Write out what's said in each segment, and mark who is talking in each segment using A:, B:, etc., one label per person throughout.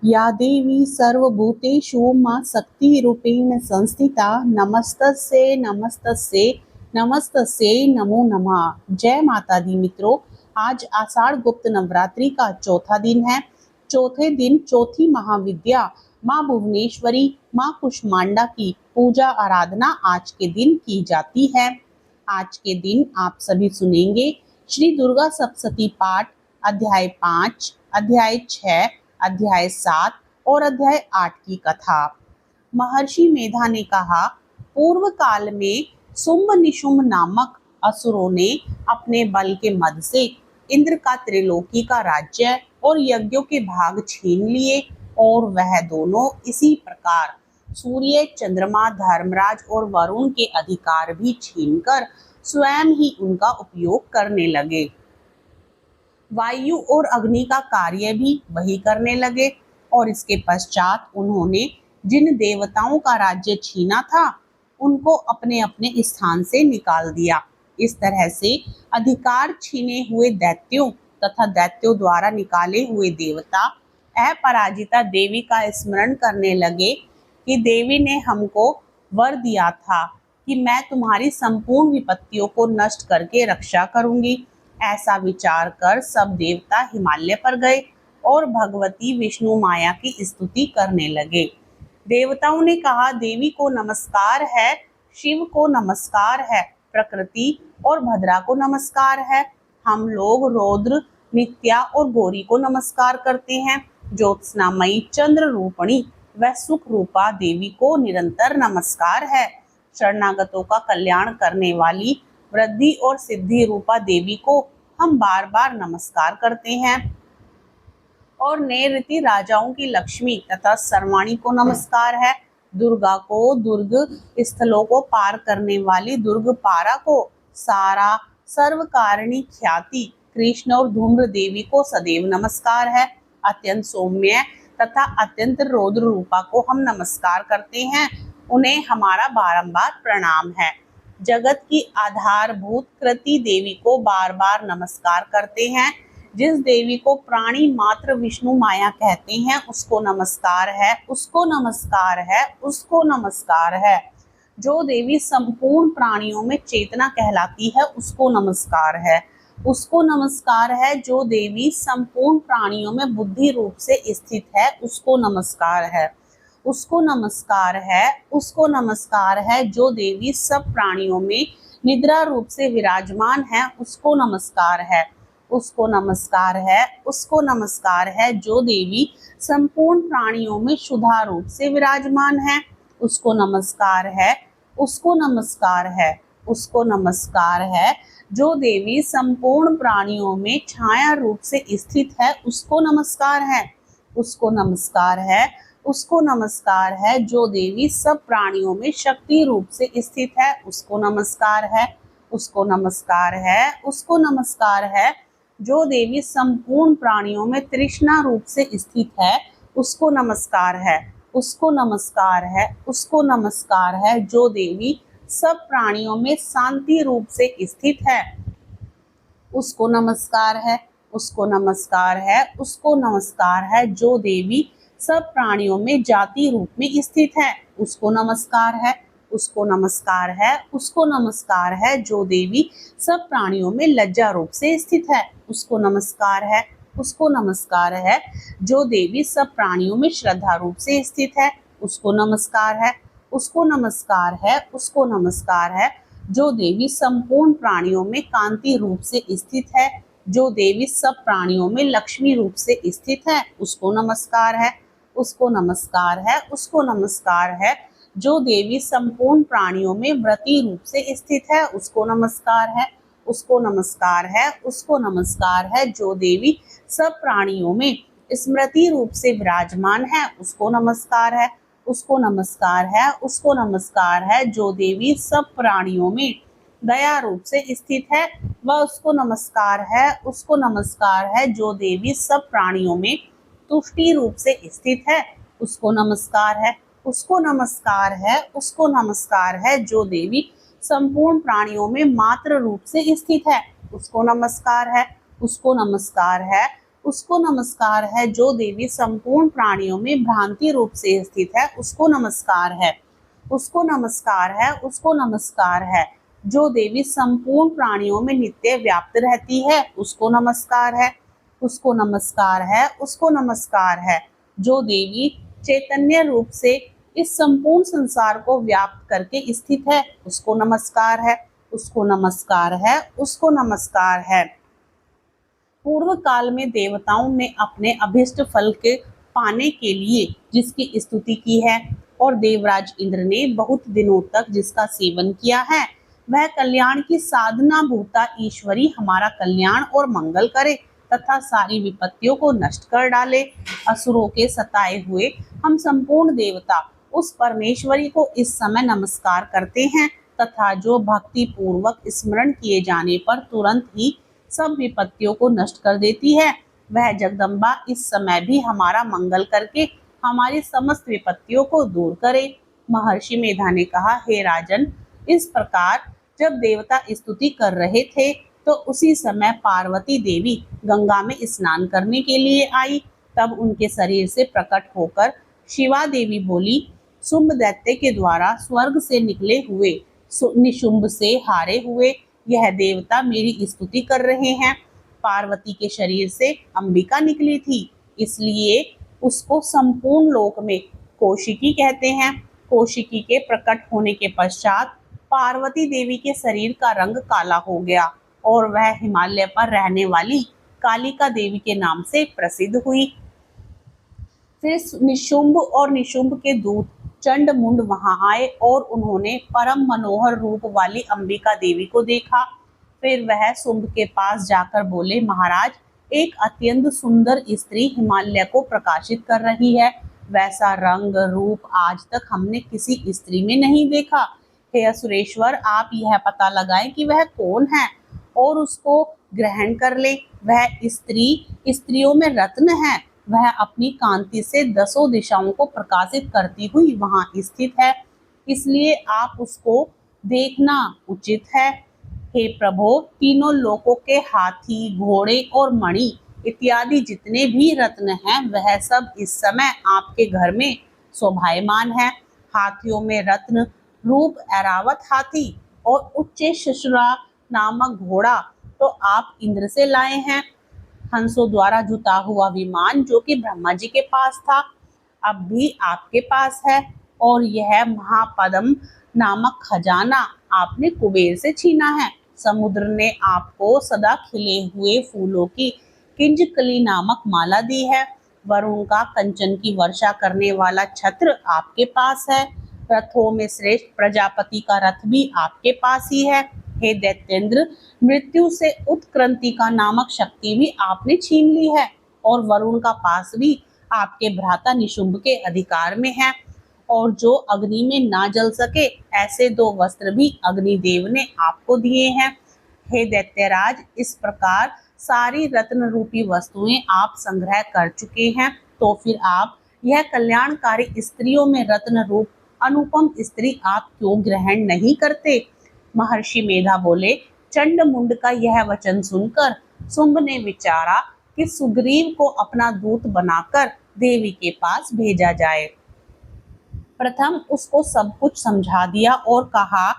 A: या देवी सर्वभूतेषु मां शक्तिरूपेण संस्थिता नमस्तस्यै नमस्तस्यै नमस्तस्यै नमो नमः। जय माता दी मित्रों, आज आषाढ़ गुप्त नवरात्रि का चौथा दिन है। चौथे दिन चौथी महाविद्या माँ भुवनेश्वरी माँ कुष्मांडा की पूजा आराधना आज के दिन की जाती है। आज के दिन आप सभी सुनेंगे श्री दुर्गा सप्तशती पाठ अध्याय 5, अध्याय 6, अध्याय 7 और अध्याय 8 की कथा। महर्षि मेधा ने कहा, पूर्व काल में शुंभ निशुंभ नामक असुरों ने अपने बल के मद से इंद्र का त्रिलोकी का राज्य और यज्ञों के भाग छीन लिए और वह दोनों इसी प्रकार सूर्य, चंद्रमा, धर्मराज और वरुण के अधिकार भी छीनकर स्वयं ही उनका उपयोग करने लगे। वायु और अग्नि का कार्य भी वही करने लगे और इसके पश्चात उन्होंने जिन देवताओं का राज्य छीना था उनको अपने अपने स्थान से निकाल दिया। इस तरह से अधिकार छीने हुए दैत्यों तथा दैत्यों द्वारा निकाले हुए देवता अपराजिता देवी का स्मरण करने लगे कि देवी ने हमको वर दिया था कि मैं तुम्हारी संपूर्ण विपत्तियों को नष्ट करके रक्षा करूंगी। ऐसा विचार कर सब देवता हिमालय पर गए और भगवती विष्णु माया की स्तुति करने लगे। देवताओं ने कहा, देवी को नमस्कार है, शिव को नमस्कार है, प्रकृति और भद्रा को नमस्कार है। हम लोग रौद्र, नित्या और गौरी को नमस्कार करते हैं। ज्योत्सनामयी चंद्र रूपणी व सुख रूपा देवी को निरंतर नमस्कार है। शरणागतों का कल्याण करने वाली वृद्धि और सिद्धि रूपा देवी को हम बार बार नमस्कार करते हैं। और नैऋति राजाओं की लक्ष्मी तथा सर्वाणी को नमस्कार है। दुर्गा को दुर्ग स्थलों को पार करने वाली दुर्ग पारा को सारा सर्वकारिणी ख्याति कृष्ण और धूम्र देवी को सदैव नमस्कार है। अत्यंत सौम्य तथा अत्यंत रौद्र रूपा को हम नमस्कार करते हैं, उन्हें हमारा बारंबार प्रणाम है। जगत की आधारभूत कृति देवी को बार बार नमस्कार करते हैं। जिस देवी को प्राणी मात्र विष्णु माया कहते हैं उसको नमस्कार है, उसको नमस्कार है, उसको नमस्कार है। जो देवी संपूर्ण प्राणियों में चेतना कहलाती है उसको नमस्कार है, उसको नमस्कार है। जो देवी संपूर्ण प्राणियों में बुद्धि रूप से स्थित है उसको नमस्कार है, उसको नमस्कार है, उसको नमस्कार है। जो देवी सब प्राणियों में निद्रा रूप से विराजमान है उसको नमस्कार है, उसको नमस्कार है, उसको नमस्कार है। जो देवी संपूर्ण प्राणियों में शुद्धा रूप से विराजमान है उसको नमस्कार है, उसको नमस्कार है, उसको नमस्कार है। जो देवी संपूर्ण प्राणियों में छाया रूप से स्थित है उसको नमस्कार है, उसको नमस्कार है, उसको नमस्कार है। जो देवी सब प्राणियों में शक्ति रूप से स्थित है उसको नमस्कार है, उसको नमस्कार है, उसको नमस्कार है। जो देवी संपूर्ण प्राणियों में तृष्णा रूप से स्थित है उसको नमस्कार है, उसको नमस्कार है, उसको नमस्कार है। जो देवी सब प्राणियों में शांति रूप से स्थित है उसको नमस्कार है, उसको नमस्कार है, उसको नमस्कार है। जो देवी सब प्राणियों में जाति रूप में स्थित है उसको नमस्कार है, उसको नमस्कार है, उसको नमस्कार है। जो देवी सब प्राणियों में लज्जा रूप से स्थित है उसको नमस्कार है, उसको नमस्कार है। जो देवी सब प्राणियों में श्रद्धा रूप से स्थित है उसको नमस्कार है, उसको नमस्कार है, उसको नमस्कार है। जो देवी संपूर्ण प्राणियों में कांति रूप से स्थित है, जो देवी सब प्राणियों में लक्ष्मी रूप से स्थित है उसको नमस्कार है, उसको नमस्कार है, उसको नमस्कार है। जो देवी संपूर्ण प्राणियों में व्रती रूप से स्थित है उसको नमस्कार है, उसको नमस्कार है, उसको नमस्कार है। जो देवी सब प्राणियों में स्मृति रूप से विराजमान है उसको नमस्कार है, उसको नमस्कार है, उसको नमस्कार है। जो देवी सब प्राणियों में दया रूप से स्थित है वह उसको नमस्कार है, उसको नमस्कार है। जो देवी सब प्राणियों में तुष्टि रूप से स्थित है उसको नमस्कार है, उसको नमस्कार है, उसको नमस्कार है। जो देवी संपूर्ण प्राणियों में मात्र रूप से स्थित है उसको नमस्कार है, उसको नमस्कार है, उसको नमस्कार है। जो देवी संपूर्ण प्राणियों में भ्रांति रूप से स्थित है, उसको नमस्कार है। उसको नमस्कार है, उसको नमस्कार है। जो देवी संपूर्ण प्राणियों में नित्य व्याप्त रहती है, उसको नमस्कार है। उसको नमस्कार है, उसको नमस्कार है। जो देवी चैतन्य रूप से इस संपूर्ण संसार को व्याप्त करके स्थित है, उसको नमस्कार है। उसको नमस्कार है, उसको नमस्कार है। पूर्व काल में देवताओं ने अपने अभिष्ट फल के पाने के लिए जिसकी स्तुति की है और देवराज इंद्र ने बहुत दिनों तक जिसका सेवन किया है, वह कल्याण की साधना भूता ईश्वरी हमारा कल्याण और मंगल करे तथा सारी विपत्तियों को नष्ट कर डाले। असुरों के सताए हुए हम संपूर्ण देवता उस परमेश्वरी को इस समय नमस्कार करते हैं तथा जो भक्ति पूर्वक स्मरण किए जाने पर तुरंत ही सब विपत्तियों को नष्ट कर देती है, वह जगदम्बा इस समय भी हमारा मंगल करके हमारी समस्त विपत्तियों को दूर करे। महर्षि मेधा ने कहा, हे राजन, इस प्रकार जब देवता स्तुति कर रहे थे तो उसी समय पार्वती देवी गंगा में स्नान करने के लिए आई। तब उनके शरीर से प्रकट होकर शिवा देवी बोली, शुंभ दैत्य के द्वारा स्वर्ग से निकले हुए निशुंभ से हारे हुए यह देवता मेरी स्तुति कर रहे हैं। पार्वती के शरीर से अंबिका निकली थी, इसलिए उसको संपूर्ण लोक में कौशिकी कहते हैं। कौशिकी के प्रकट होने के पश्चात पार्वती देवी के शरीर का रंग काला हो गया और वह हिमालय पर रहने वाली कालिका देवी के नाम से प्रसिद्ध हुई। फिर निशुंभ और निशुंभ के दूत चंड मुंड वहां आए और उन्होंने परम मनोहर रूप वाली अंबिका देवी को देखा। फिर वह शुंभ के पास जाकर बोले, महाराज, एक अत्यंत सुंदर स्त्री हिमालय को प्रकाशित कर रही है। वैसा रंग रूप आज तक हमने किसी स्त्री में नहीं देखा। हे असुरेश्वर, आप यह पता लगाएं कि वह कौन है और उसको ग्रहण कर ले। वह स्त्री स्त्रियों में रत्न है। वह अपनी कांति से दसों दिशाओं को प्रकाशित करती हुई वहां स्थित है, इसलिए आप उसको देखना उचित है। हे प्रभो, तीनों लोकों के हाथी, घोड़े और मणि इत्यादि जितने भी रत्न हैं, वह सब इस समय आपके घर में शोभायमान है। हाथियों में रत्न रूप ऐरावत हाथी और उच्च शशुरा नामक घोड़ा तो आप इंद्र से लाए हैं। हंसों द्वारा जुता हुआ विमान जो कि ब्रह्मा जी के पास था, अब भी आपके पास है। और यह महापद्म नामक खजाना आपने कुबेर से छीना है। समुद्र ने आपको सदा खिले हुए फूलों की किंजकली नामक माला दी है। वरुण का कंचन की वर्षा करने वाला छत्र आपके पास है। रथों में श्रेष्ठ प्रजापति का रथ भी आपके पास ही है। हे दैत्येंद्र, मृत्यु से उत्क्रांति का नामक शक्ति भी आपने छीन ली है और वरुण का पास भी आपके भ्राता निशुंभ के अधिकार में है। और जो अग्नि में ना जल सके ऐसे दो वस्त्र भी अग्निदेव ने आपको दिए हैं। हे दैत्यराज, इस प्रकार सारी रत्न रूपी वस्तुएं आप संग्रह कर चुके हैं, तो फिर आप यह कल्याणकारी स्त्रियों में रत्न रूप अनुपम स्त्री आप क्यों ग्रहण नहीं करते? महर्षि मेधा बोले, चंड मुंड का यह वचन सुनकर शुंभ ने विचारा कि सुग्रीव को अपना दूत बनाकर देवी के पास भेजा जाए। प्रथम उसको सब कुछ समझा दिया और कहा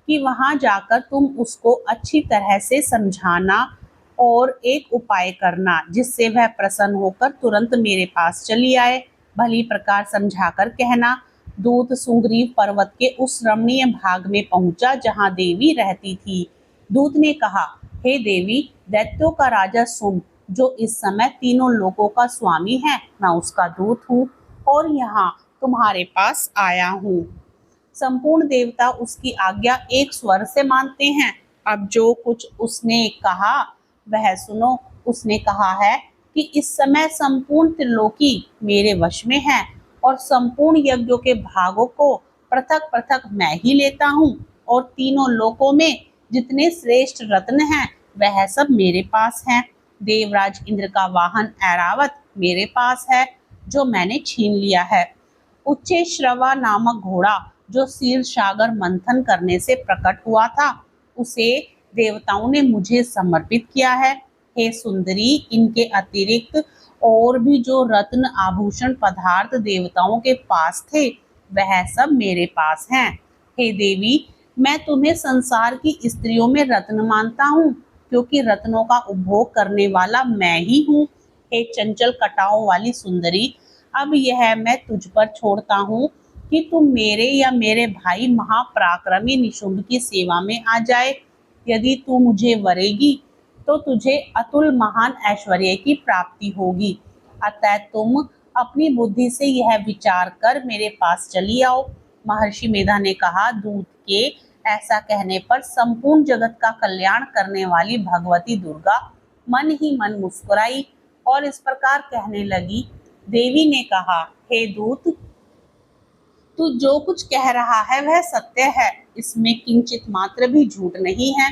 A: कि वहां जाकर तुम उसको अच्छी तरह से समझाना और एक उपाय करना जिससे वह प्रसन्न होकर तुरंत मेरे पास चली आए। भली प्रकार समझाकर कहना। दूत सुग्रीव पर्वत के उस रमणीय भाग में पहुंचा जहां देवी रहती थी। दूत ने कहा, हे देवी, दैत्यों का राजा शुंभ जो इस समय तीनों लोकों का स्वामी है, मैं उसका दूत हूँ और यहाँ तुम्हारे पास आया हूँ। संपूर्ण देवता उसकी आज्ञा एक स्वर से मानते हैं। अब जो कुछ उसने कहा वह सुनो। उसने कहा है कि इस समय संपूर्ण त्रिलोकी मेरे वश में है और संपूर्ण यज्ञों के भागों को पृथक पृथक मैं ही लेता हूँ और तीनों लोकों में जितने श्रेष्ठ रत्न हैं वह सब मेरे पास हैं। देवराज इंद्र का वाहन ऐरावत मेरे पास है जो मैंने छीन लिया है। उच्चे श्रवा नामक घोड़ा जो क्षीर सागर मंथन करने से प्रकट हुआ था, उसे देवताओं ने मुझे समर्पित किया है। हे सुंदरी, इनके अतिरिक्त और भी जो रत्न आभूषण पदार्थ देवताओं के पास थे वह सब मेरे पास हैं। हे देवी, मैं तुम्हें संसार की स्त्रियों में रत्न मानता हूँ, क्योंकि रत्नों का उपभोग करने वाला मैं ही हूँ। हे चंचल कटाओं वाली सुंदरी, अब यह मैं तुझ पर छोड़ता हूँ कि तुम मेरे या मेरे भाई महापराक्रमी निशुंभ की सेवा में आ जाए। यदि तू मुझे वरेगी तो तुझे अतुल महान ऐश्वर्य की प्राप्ति होगी। अतः तुम अपनी बुद्धि से यह विचार कर मेरे पास चली आओ। महर्षि मेधा ने कहा, दूत के ऐसा कहने पर संपूर्ण जगत का कल्याण करने वाली भगवती दुर्गा मन ही मन मुस्कुराई और इस प्रकार कहने लगी। देवी ने कहा, हे दूत, तू जो कुछ कह रहा है वह सत्य है, इसमें किंचित मात्र भी झूठ नहीं है।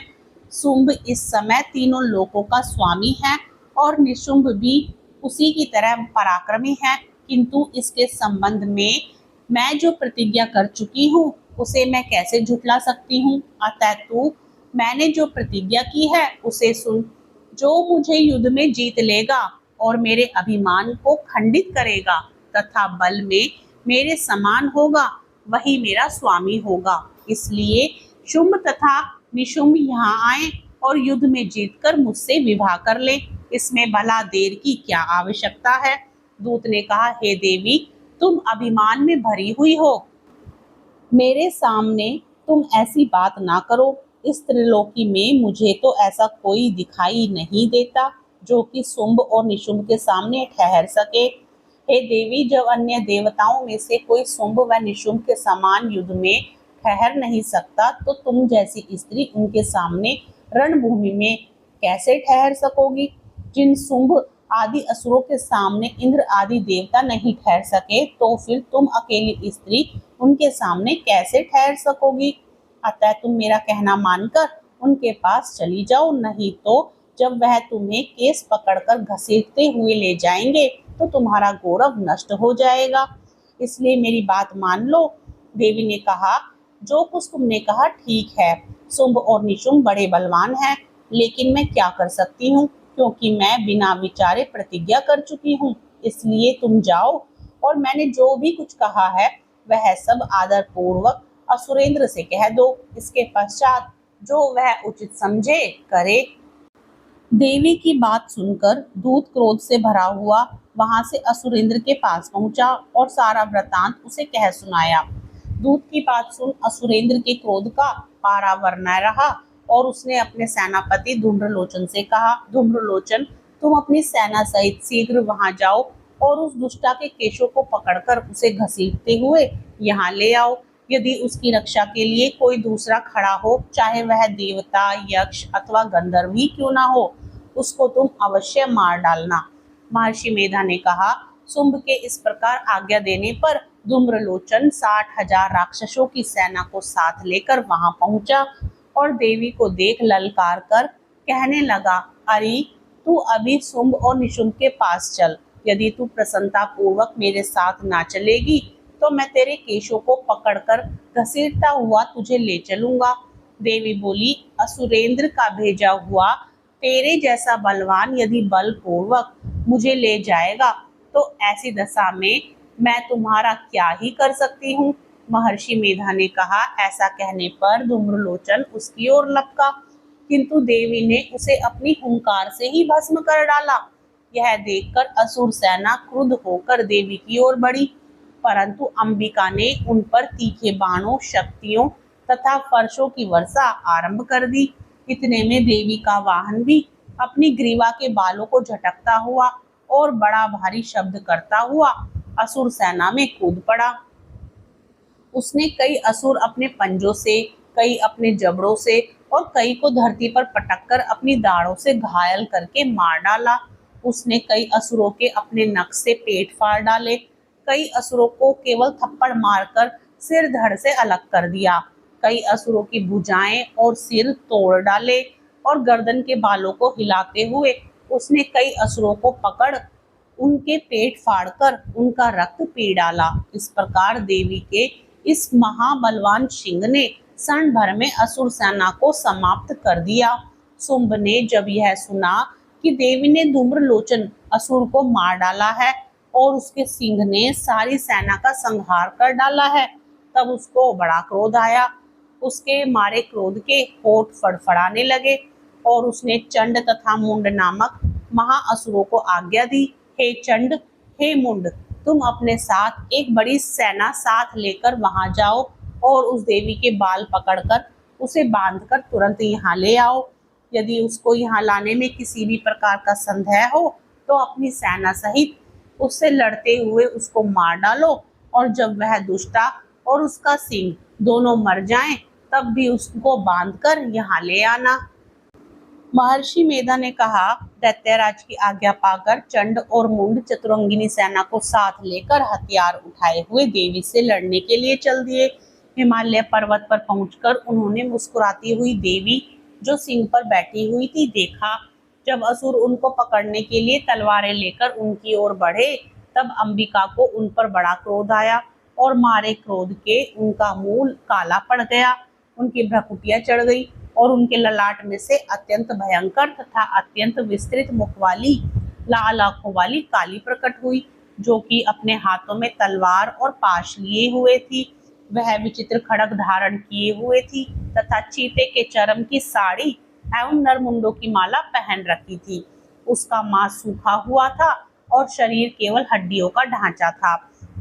A: शुंभ इस समय तीनों लोकों का स्वामी है और निशुंभ भी उसी की तरह पराक्रमी है, किंतु इसके संबंध में मैं जो प्रतिज्ञा कर चुकी हूँ उसे मैं कैसे झुठला सकती हूँ। अतः तू मैंने जो प्रतिज्ञा की है उसे सुन। जो मुझे युद्ध में जीत लेगा और मेरे अभिमान को खंडित करेगा तथा बल में मेरे समान होगा वही मेरा स्वामी होगा। इसलिए शुंभ तथा निशुंभ यहाँ आए और युद्ध में जीतकर मुझसे विवाह कर ले। इसमें भला देर की क्या आवश्यकता है। दूत ने कहा, हे देवी, तुम अभिमान में भरी हुई हो, मेरे सामने तुम ऐसी बात ना करो। इस त्रिलोकी में मुझे तो ऐसा कोई दिखाई नहीं देता जो कि शुंभ और निशुंभ के सामने ठहर सके। हे देवी, जब अन्य देवताओं में से कोई शुंभ व निशुंभ के समान युद्ध में ठहर नहीं सकता तो तुम जैसी स्त्री उनके सामने रणभूमि में कैसे ठहर सकोगी। जिन शुंभ आदि असुरों के सामने इंद्र आदि देवता नहीं ठहर सके तो फिर तुम अकेली स्त्री उनके सामने कैसे ठहर सकोगी। अतः तुम मेरा कहना मानकर उनके पास चली जाओ, नहीं तो जब वह तुम्हें केस पकड़कर घसीटते हुए ले जाएंगे तो तुम्हारा गौरव नष्ट हो जाएगा। इसलिए मेरी बात मान लो। देवी ने कहा, जो कुछ तुमने कहा ठीक है। शुंभ और निशुंभ बड़े बलवान हैं, लेकिन मैं क्या कर सकती हूँ, क्योंकि मैं बिना विचारे प्रतिज्ञा कर चुकी हूँ। इसलिए तुम जाओ और मैंने जो भी कुछ कहा है वह सब आदर पूर्वक असुरेंद्र से कह दो। इसके पश्चात जो वह उचित समझे करे। देवी की बात सुनकर दूत क्रोध से भरा हुआ वहां से असुरेंद्र के पास पहुंचा और सारा वृतांत उसे कह सुनाया। दूत की बात सुन असुरेंद्र के क्रोध का पारावार न रहा और उसने अपने सेनापति धूम्रलोचन से कहा, धूम्रलोचन, तुम अपनी सेना सहित शीघ्र वहां जाओ और उस दुष्टा के केशों को पकड़कर उसे घसीटते हुए यहाँ ले आओ। यदि उसकी रक्षा के लिए कोई दूसरा खड़ा हो, चाहे वह देवता, यक्ष अथवा गंधर्व ही क्यों ना हो, उसको तुम अवश्य मार डालना। महर्षि मेधा ने कहा, शुंभ के इस प्रकार आज्ञा देने पर धूम्रलोचन 60,000 राक्षसों की सेना को साथ लेकर वहां पहुंचा और देवी को देख ललकार कर कहने लगा, अरे तू अभी शुंभ और निशुंभ के पास चल। यदि तू प्रसन्नता पूर्वक मेरे साथ ना चलेगी तो मैं तेरे केशों को पकड़कर घसीटता हुआ तुझे ले चलूंगा। देवी बोली, असुरेंद्र का भेजा हुआ तेरे जैसा बलवान यदि बलपूर्वक मुझे ले जाएगा तो ऐसी दशा में मैं तुम्हारा क्या ही कर सकती हूँ। महर्षि मेधा ने कहा, ऐसा कहने पर धूम्रलोचन उसकी ओर लपका, किंतु देवी ने उसे अपनी हुंकार से ही भस्म कर डाला। यह देखकर असुर सेना क्रुद्ध होकर देवी की ओर बढ़ी, परंतु अंबिका ने उन पर तीखे बाणों, शक्तियों तथा फर्शों की वर्षा आरंभ कर दी। इतने में देवी का वाहन भी अपनी ग्रीवा के बालों को झटकता हुआ और बड़ा भारी शब्द करता हुआ असुर सेना में कूद पड़ा। उसने कई असुर अपने पंजों से, कई अपने जबड़ों से और कई को धरती पर पटककर अपनी दाढ़ों से घायल करके मार डाला। उसने कई असुरों के अपने नख से पेट फाड़ डाले, कई असुरों को केवल थप्पड़ मारकर सिर धड़ से अलग कर दिया, कई असुरों की भुजाएं और सिर तोड़ डाले और गर्दन के बालों को हिलाते हुए उसने कई असुरों को पकड़ उनके पेट फाड़कर उनका रक्त पी डाला। इस प्रकार देवी के इस महाबलवान सिंह ने क्षण भर में असुर सेना को समाप्त कर दिया। शुंभ ने जब यह सुना कि देवी ने धूम्रलोचन असुर को मार डाला है और उसके सिंह ने सारी सेना का संहार कर डाला है। तब उसको बड़ा क्रोध आया। उसके मारे क्रोध के होठ फड़फड़ाने लगे और उसने चंड तथा मुंड नामक महाअसुरों को आज्ञा दी, हे चंड, हे मुंड, तुम अपने साथ एक बड़ी सेना साथ लेकर वहां जाओ और उस देवी के बाल पकड़कर उसे बांधकर तुरंत यहाँ ले आओ। यदि उसको यहाँ लाने में किसी भी प्रकार का संदेह हो तो अपनी सेना सहित उससे लड़ते हुए उसको मार डालो, और जब वह दुष्टा और उसका सिंह दोनों मर जाएं, तब भी उसको बांधकर यहाँ ले आना। महर्षि मेधा ने कहा, दैत्यराज की आज्ञा पाकर चंड और मुंड चतुरंगिनी सेना को साथ लेकर हथियार उठाए हुए देवी से लड़ने के लिए चल दिए। हिमालय पर्वत पर पहुंचकर उन्होंने मुस्कुराती हुई देवी जो सिंह पर बैठी हुई थी देखा। जब असुर उनको पकड़ने के लिए तलवारें लेकर उनकी ओर बढ़े, तब अंबिका को उन पर बड़ा क्रोध आया और मारे क्रोध के उनका मुंह काला पड़ गया, उनकी भ्रुकुटियां चढ़ गई और उनके ललाट में से अत्यंत भयंकर तथा अत्यंत विस्तृत मुख वाली लाल आंखों वाली काली प्रकट हुई, जो कि अपने हाथों में तलवार और पाश लिए हुए थी। वह विचित्र खड्ग धारण किए हुए थी तथा चीते के चर्म की साड़ी एवं नरमुंडों की माला पहन रखी थी। उसका मांस सूखा हुआ था और शरीर केवल हड्डियों का ढांचा था,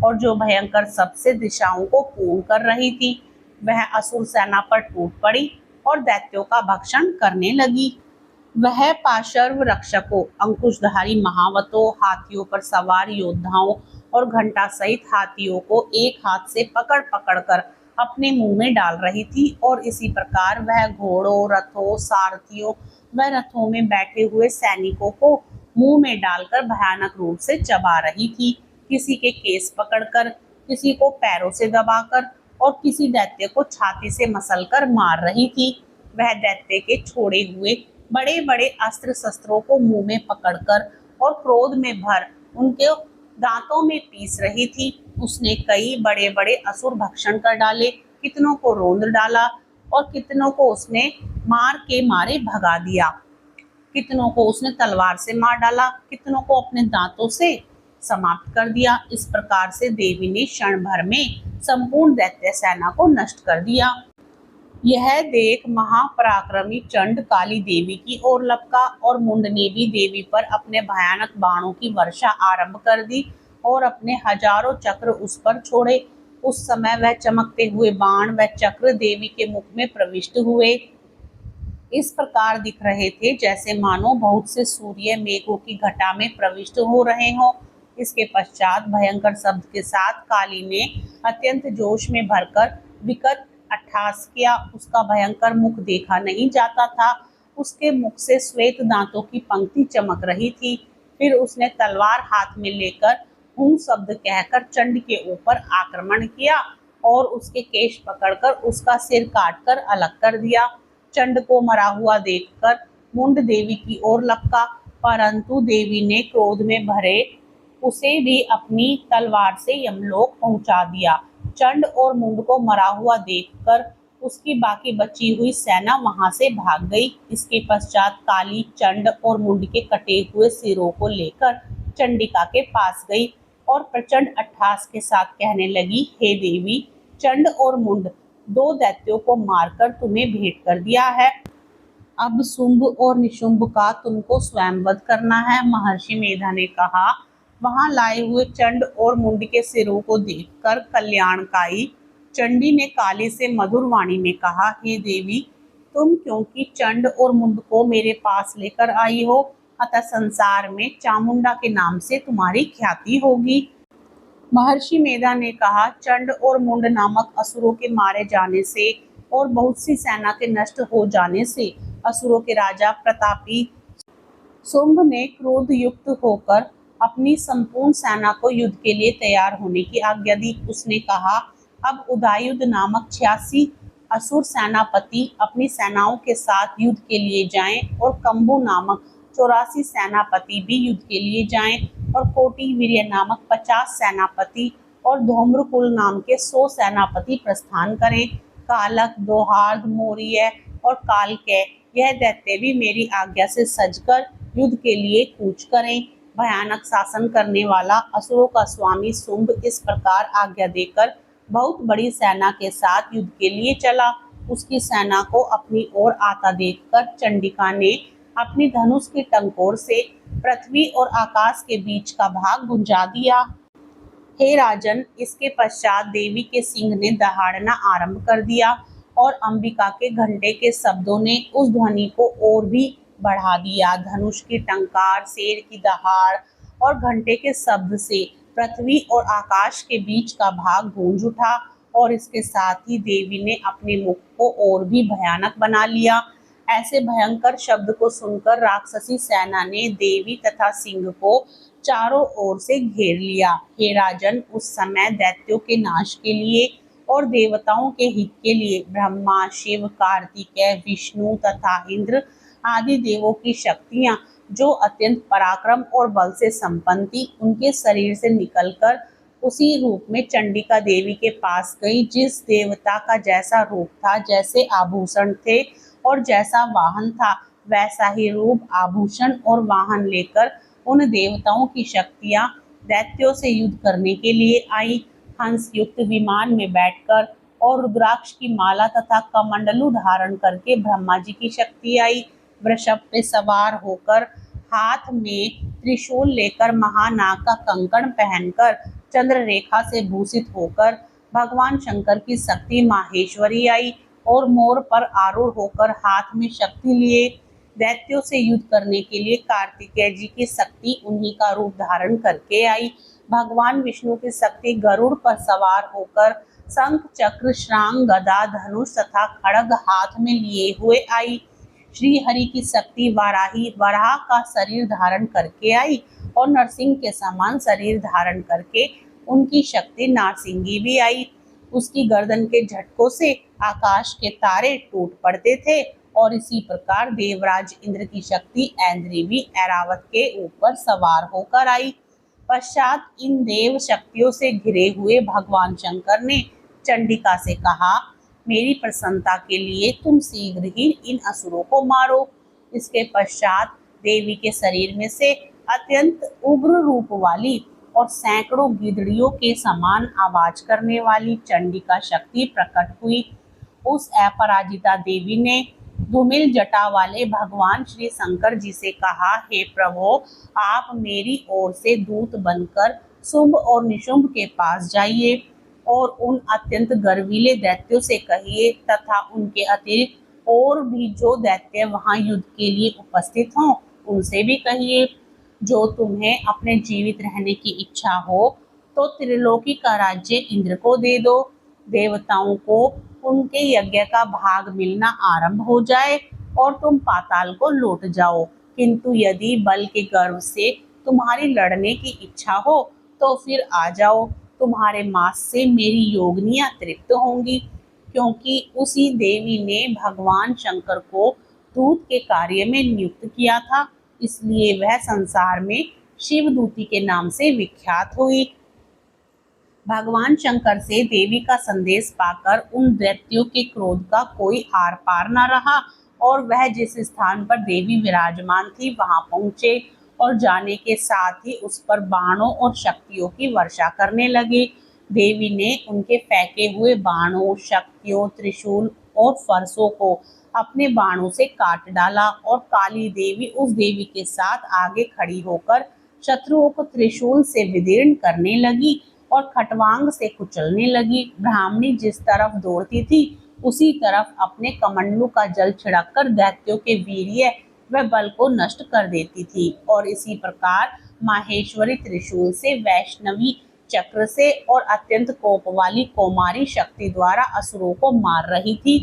A: और जो भयंकर सबसे दिशाओं को पूर्ण कर रही थी। वह असुर सेना पर टूट पड़ी और दैत्यों का भक्षण करने लगी। वह पाशर्व रक्षकों, अंकुशधारी महावतों, हाथियों पर सवार योद्धाओं और घंटा सहित हाथियों को एक हाथ से पकड़ पकड़ कर अपने मुंह में डाल रही थी, और इसी प्रकार वह घोड़ों, रथों, सारथियों व रथों में बैठे हुए सैनिकों को मुंह में डालकर भयानक रूप से चबा रही थी। किसी के केस पकड़कर, किसी को पैरों से दबाकर और किसी दैत्य को छाती से मसलकर मार रही थी। वह दैत्य के छोड़े हुए बड़े बड़े अस्त्र शस्त्रों को मुंह में पकड़कर और क्रोध में भर उनके दांतों में पीस रही थी। उसने कई बड़े बड़े असुर भक्षण कर डाले, कितनों को रोंद डाला और कितनों को उसने मार के मारे भगा दिया। कितनों को उसने तलवार से मार डाला, कितनों को अपने दांतों से समाप्त कर दिया। इस प्रकार से देवी ने क्षण भर में संपूर्ण दैत्य सेना को नष्ट कर दिया। यह देख महापराक्रमी चंड काली देवी की ओर लपका और मुंड ने भी देवी पर अपने भयानक बाणों की वर्षा आरंभ कर दी और अपने हजारों चक्र उस पर छोड़े। उस समय वह चमकते हुए बाण व चक्र देवी के मुख में प्रविष्ट हुए। इस प्रकार दिख रहे थे जैसे मानो बहुत से सूर्य मेघों की घटा में प्रविष्ट हो रहे हों। इसके पश्चात भयंकर शब्द के साथ काली ने अत्यंत जोश में भरकर विकट अट्टहास किया। उसका भयंकर मुख देखा नहीं जाता था। उसके मुख से श्वेत दांतों की पंक्ति चमक रही थी। फिर उसने तलवार हाथ में लेकर हूं शब्द कहकर चंड के ऊपर आक्रमण किया और उसके केश पकड़कर उसका सिर काटकर अलग कर दिया। चंड को मरा हुआ देखकर मुंड देवी की ओर लपका, परंतु देवी ने क्रोध में भरे उसे भी अपनी तलवार से यमलोक पहुंचा दिया। चंड और मुंड को मरा हुआ देखकर उसकी बाकी बची हुई सेना वहां से भाग गई। इसके पश्चात काली चंड और मुंड के कटे हुए सिरों को लेकर चंडिका के पास गई और प्रचंड अट्टहास के साथ कहने लगी, हे देवी, चंड और मुंड दो दैत्यों को मारकर तुम्हें भेंट कर दिया है। अब शुंभ और निशुंभ का तुमको स्वयं वध करना है। महर्षि मेधा ने कहा, वहां लाए हुए चंड और मुंड के सिरों को देखकर कल्याणकाई चंडी ने काली से मधुर वाणी में कहा, हे देवी, तुम क्योंकि चंड और मुंड को मेरे पास लेकर आई हो, अतः संसार में चामुंडा के नाम से तुम्हारी ख्याति होगी। महर्षि मेधा ने कहा, चंड और मुंड नामक असुरों के मारे जाने से और बहुत सी सेना के नष्ट हो जाने से असुरों के राजा प्रतापी शुंभ ने क्रोध युक्त होकर अपनी संपूर्ण सेना को युद्ध के लिए तैयार होने की आज्ञा दी। उसने कहा, अब उदयुध नामक 86 असुर सेनापति अपनी सेनाओं के साथ युद्ध के लिए जाएं और कंबु नामक 84 सेनापति भी युद्ध के लिए जाएं और कोटि वीर्य नामक 50 सेनापति और धूम्रकुल नाम के 100 सेनापति प्रस्थान करें। कालक, दोहार्ध, मौर्य और कालकय यह दैत्य भी मेरी आज्ञा से सजकर युद्ध के लिए कूच करें। भयानक शासन करने वाला असुरों का स्वामी शुंभ इस प्रकार आज्ञा देकर बहुत बड़ी सेना के साथ युद्ध के लिए चला। उसकी सेना को अपनी ओर आता देखकर चंडिका ने अपनी धनुष के टंकोर से पृथ्वी और आकाश के बीच का भाग गुंजा दिया। हे राजन, इसके पश्चात देवी के सिंह ने दहाड़ना आरंभ कर दिया और अंबिका के घंटे के शब्दों ने उस ध्वनि को और भी बढ़ा दिया। धनुष की टंकार, शेर की दहाड़ और घंटे के शब्द से पृथ्वी और आकाश के बीच का भाग गूंज उठा और इसके साथ ही देवी ने अपने मुख को और भी भयानक बना लिया। ऐसे भयंकर शब्द को सुनकर राक्षसी सेना ने देवी तथा सिंह को चारों ओर से घेर लिया। हे राजन, उस समय दैत्यों के नाश के लिए और देवताओं के हित के लिए ब्रह्मा, शिव, कार्तिकेय, विष्णु तथा इंद्र आदि देवों की शक्तियां जो अत्यंत पराक्रम और बल से संपन्न थी, उनके शरीर से निकलकर उसी रूप में चंडिका देवी के पास गई। जिस देवता का जैसा रूप था, जैसे आभूषण थे और जैसा वाहन था, वैसा ही रूप, आभूषण और वाहन लेकर उन देवताओं की शक्तियां दैत्यों से युद्ध करने के लिए आई। हंस युक्त विमान में बैठकर और रुद्राक्ष की माला तथा कमंडलू धारण करके ब्रह्मा जी की शक्ति आई। वृषभ पे सवार होकर, हाथ में त्रिशूल लेकर, महानाग का कंकण पहनकर, चंद्र रेखा से भूषित होकर भगवान शंकर की शक्ति माहेश्वरी आई और मोर पर आरूढ़ होकर हाथ में शक्ति लिए दैत्यों से युद्ध करने के लिए कार्तिकेय जी की शक्ति उन्हीं का रूप धारण करके आई। भगवान विष्णु की शक्ति गरुड़ पर सवार होकर शंख, चक्र, श्रांग, गदा, धनुष तथा खड्ग हाथ में लिए हुए आई। श्री हरि की शक्ति वाराही वराह का शरीर धारण करके आई और नरसिंह के समान शरीर धारण करके उनकी शक्ति नारसिंगी भी आई। उसकी गर्दन के झटकों से आकाश के तारे टूट पड़ते थे और इसी प्रकार देवराज इंद्र की शक्ति ऐन्द्री भी ऐरावत के ऊपर सवार होकर आई। पश्चात इन देव शक्तियों से घिरे हुए भगवान शंकर ने चंडिका से कहा, मेरी प्रसन्नता के लिए तुम शीघ्र ही इन असुरों को मारो। इसके पश्चात देवी के शरीर में से अत्यंत उग्र रूप वाली और सैकड़ों गिदड़ियों के समान आवाज करने वाली चंडिका शक्ति प्रकट हुई। उस अपराजिता देवी ने धूमिल जटा वाले भगवान श्री शंकर जी से कहा, हे प्रभु, आप मेरी ओर से दूत बनकर शुंभ और निशुंभ के पास जाइए और उन अत्यंत गर्वीले दैत्यों से कहिए तथा उनके अतिरिक्त और भी जो दैत्य वहां युद्ध के लिए उपस्थित हों, उनसे भी कहिए, जो तुम्हें अपने जीवित रहने की इच्छा हो तो त्रिलोकी का राज्य इंद्र को दे दो। देवताओं को उनके यज्ञ का भाग मिलना आरंभ हो जाए और तुम पाताल को लौट जाओ। किंतु यदि बल के गर्व से तुम्हारी लड़ने की इच्छा हो तो फिर आ जाओ, तुम्हारे मांस से मेरी योगिनियां तृप्त होंगी। क्योंकि उसी देवी ने भगवान शंकर को दूत के कार्य में नियुक्त किया था, इसलिए वह संसार में शिवदूती के नाम से विख्यात हुई। भगवान शंकर से देवी का संदेश पाकर उन दैत्यों के क्रोध का कोई आर पार न रहा और वह जिस स्थान पर देवी विराजमान थी वहां पहुंचे और जाने के साथ ही उस पर बाणों और शक्तियों की वर्षा करने लगे। देवी ने उनके फेंके हुए बाणों, शक्तियों, त्रिशूल और फरसों को अपने बाणों से काट डाला और काली देवी उस देवी के साथ आगे खड़ी होकर शत्रुओं को त्रिशूल से विदीर्ण करने लगी और खटवांग से कुचलने लगी। ब्राह्मणी जिस तरफ दौड़ती थी उसी तरफ अपने कमंडलू का जल छिड़ककर दैत्यों के वीर्य व बल को नष्ट कर देती थी और इसी प्रकार माहेश्वरी त्रिशूल से, वैष्णवी चक्र से और अत्यंत कोप वाली कौमारी शक्ति द्वारा असुरों को मार रही थी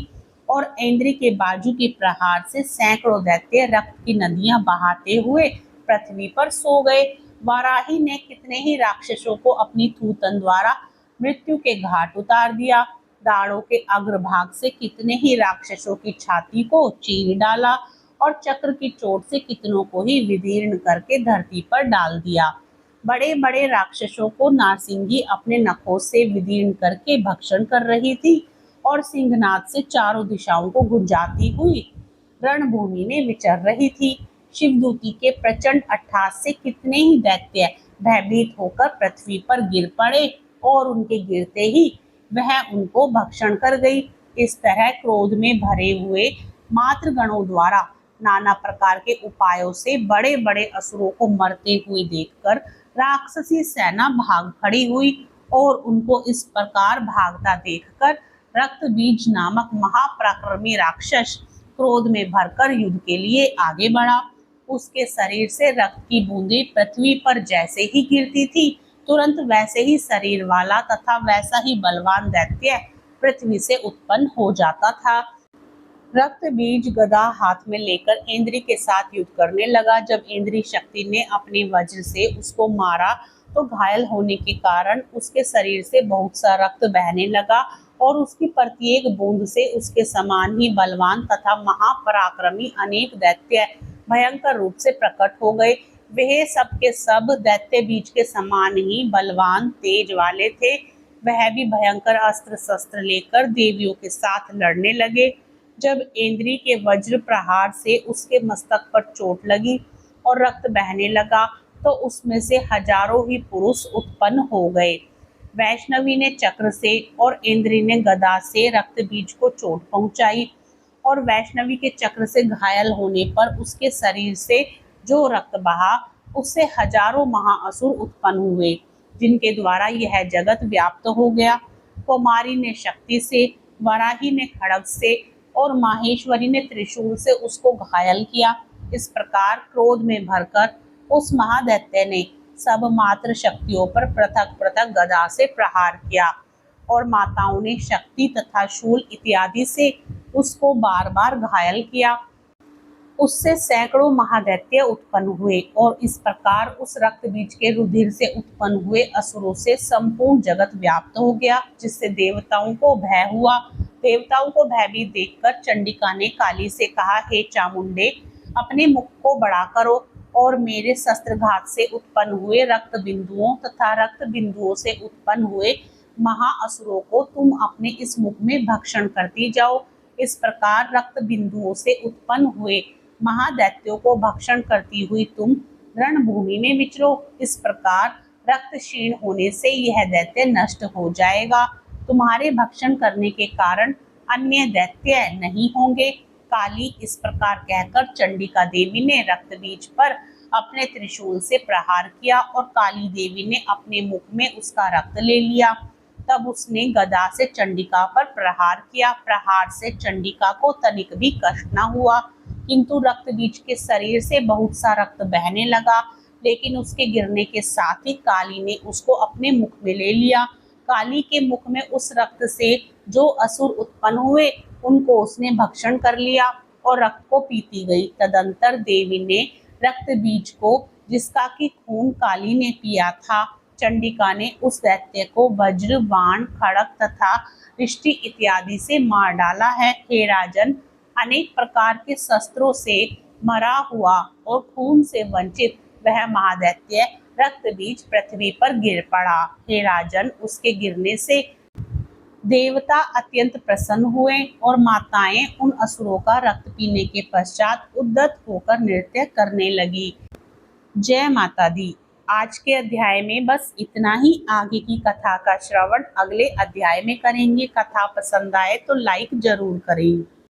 A: और ऐन्द्री के बाजू के प्रहार से सैकड़ों दैत्य रक्त की नदियां बहाते हुए पृथ्वी पर सो गए। वाराही ने कितने ही राक्षसों को अपनी थूथन द्वारा मृत्यु के घाट उतार दिया। दाढ़ों के अग्रभाग से कितने ही राक्षसों की छाती को चीर डाला और चक्र की चोट से कितनों को ही विदीर्ण करके धरती पर डाल दिया। बड़े बड़े राक्षसों को नारसिंगी अपने नखों से विदीर्ण करके भक्षण कर रही थी और सिंहनाद से चारों दिशाओं को गुंजाती हुई रणभूमि में विचर रही थी। शिवदूती के प्रचंड अट्टहास से कितने ही दैत्य भयभीत होकर पृथ्वी पर गिर पड़े और उनके गिरते ही वह उनको भक्षण कर गई। इस तरह क्रोध में भरे हुए मातृगणों द्वारा नाना प्रकार के उपायों से बड़े बड़े असुरों को मरते हुए देखकर राक्षसी सेना भाग खड़ी हुई और उनको इस प्रकार भागता देखकर रक्तबीज नामक महापराक्रमी राक्षस क्रोध में भरकर युद्ध के लिए आगे बढ़ा। उसके शरीर से रक्त की बूंदें पृथ्वी पर जैसे ही गिरती थी, तुरंत वैसे ही शरीर वाला तथा वैसा ही बलवान दैत्य पृथ्वी से उत्पन्न हो जाता था। रक्तबीज गदा हाथ में लेकर इंद्री के साथ युद्ध करने लगा। जब इंद्री शक्ति ने अपने वज्र से उसको मारा तो घायल होने के कारण उसके शरीर से बहुत सा रक्त बहने लगा और उसकी प्रत्येक बूंद से उसके समान ही बलवान तथा महापराक्रमी अनेक दैत्य भयंकर रूप से प्रकट हो गए। वे सब के सब दैत्य बीज के समान ही बलवान तेज वाले थे। वह भी भयंकर अस्त्र शस्त्र लेकर देवियों के साथ लड़ने लगे। जब इंद्री के वज्र प्रहार से उसके मस्तक पर चोट लगी और रक्त बहने लगा तो उसमें से हजारों ही पुरुष उत्पन्न हो गए। वैष्णवी ने चक्र से और इंद्री ने गदा से रक्तबीज को चोट पहुंचाई और वैष्णवी के चक्र से घायल होने पर उसके शरीर से जो रक्त बहा उससे हजारों महाअसुर उत्पन्न हुए, जिनके द्वारा यह जगत व्याप्त हो गया। कुमारी ने शक्ति से, वराही ने खड्ग से और माहेश्वरी ने त्रिशूल से उसको घायल किया। इस प्रकार क्रोध में भरकर उस महादैत्य ने सब मात्र शक्तियों पर पृथक पृथक गदा से प्रहार किया और माताओं ने शक्ति तथा शूल इत्यादि से उसको बार बार घायल किया। उससे सैकड़ों महादैत्य उत्पन्न हुए और इस प्रकार उस रक्तबीज के रुधिर से उत्पन्न हुए असुरों से संपूर्ण जगत व्याप्त हो गया, जिससे देवताओं को भय हुआ। देवताओं को भयभीत देखकर चंडिका ने काली से कहा, हे चामुंडे, अपने मुख को बड़ा करो और मेरे शस्त्रघात से उत्पन्न हुए रक्त बिंदुओं तथा रक्त बिंदुओं से उत्पन्न हुए महाअसुरों को तुम अपने इस मुख में भक्षण करती जाओ। इस प्रकार रक्त बिंदुओं से उत्पन्न हुए महादैत्यों को भक्षण करती हुई तुम रणभूमि में विचरो। इस प्रकार रक्त क्षीण होने से यह दैत्य नष्ट हो जाएगा। तुम्हारे भक्षण करने के कारण अन्य दैत्य नहीं होंगे। काली इस प्रकार कहकर चंडिका देवी ने रक्तबीज पर अपने त्रिशूल से प्रहार किया और काली देवी ने अपने मुख में उसका रक्त ले लिया। तब उसने गदा से चंडिका पर प्रहार किया। प्रहार से चंडिका को तनिक भी कष्ट न हुआ, किंतु रक्तबीज के शरीर से बहुत सा रक्त बहने लगा, लेकिन उसके गिरने के साथ ही काली ने उसको अपने मुख में ले लिया। काली के मुख में उस रक्त से जो असुर उत्पन्न हुए उनको उसने भक्षण कर लिया और रक्त को पीती गई। तदंतर देवी ने रक्त बीज को, जिसका कि खून काली ने पिया था, चंडिका ने उस दैत्य को वज्र, बाण, खड्ग तथा रिष्टि इत्यादि से मार डाला है। हे राजन, अनेक प्रकार के शस्त्रों से मरा हुआ और खून से वंचित वह महादैत्य रक्तबीज पृथ्वी पर गिर पड़ा। हे राजन, उसके गिरने से देवता अत्यंत प्रसन्न हुए और माताएं उन असुरों का रक्त पीने के पश्चात उद्यत होकर नृत्य करने लगी। जय माता दी। आज के अध्याय में बस इतना ही। आगे की कथा का श्रवण अगले अध्याय में करेंगे। कथा पसंद आए तो लाइक जरूर करें।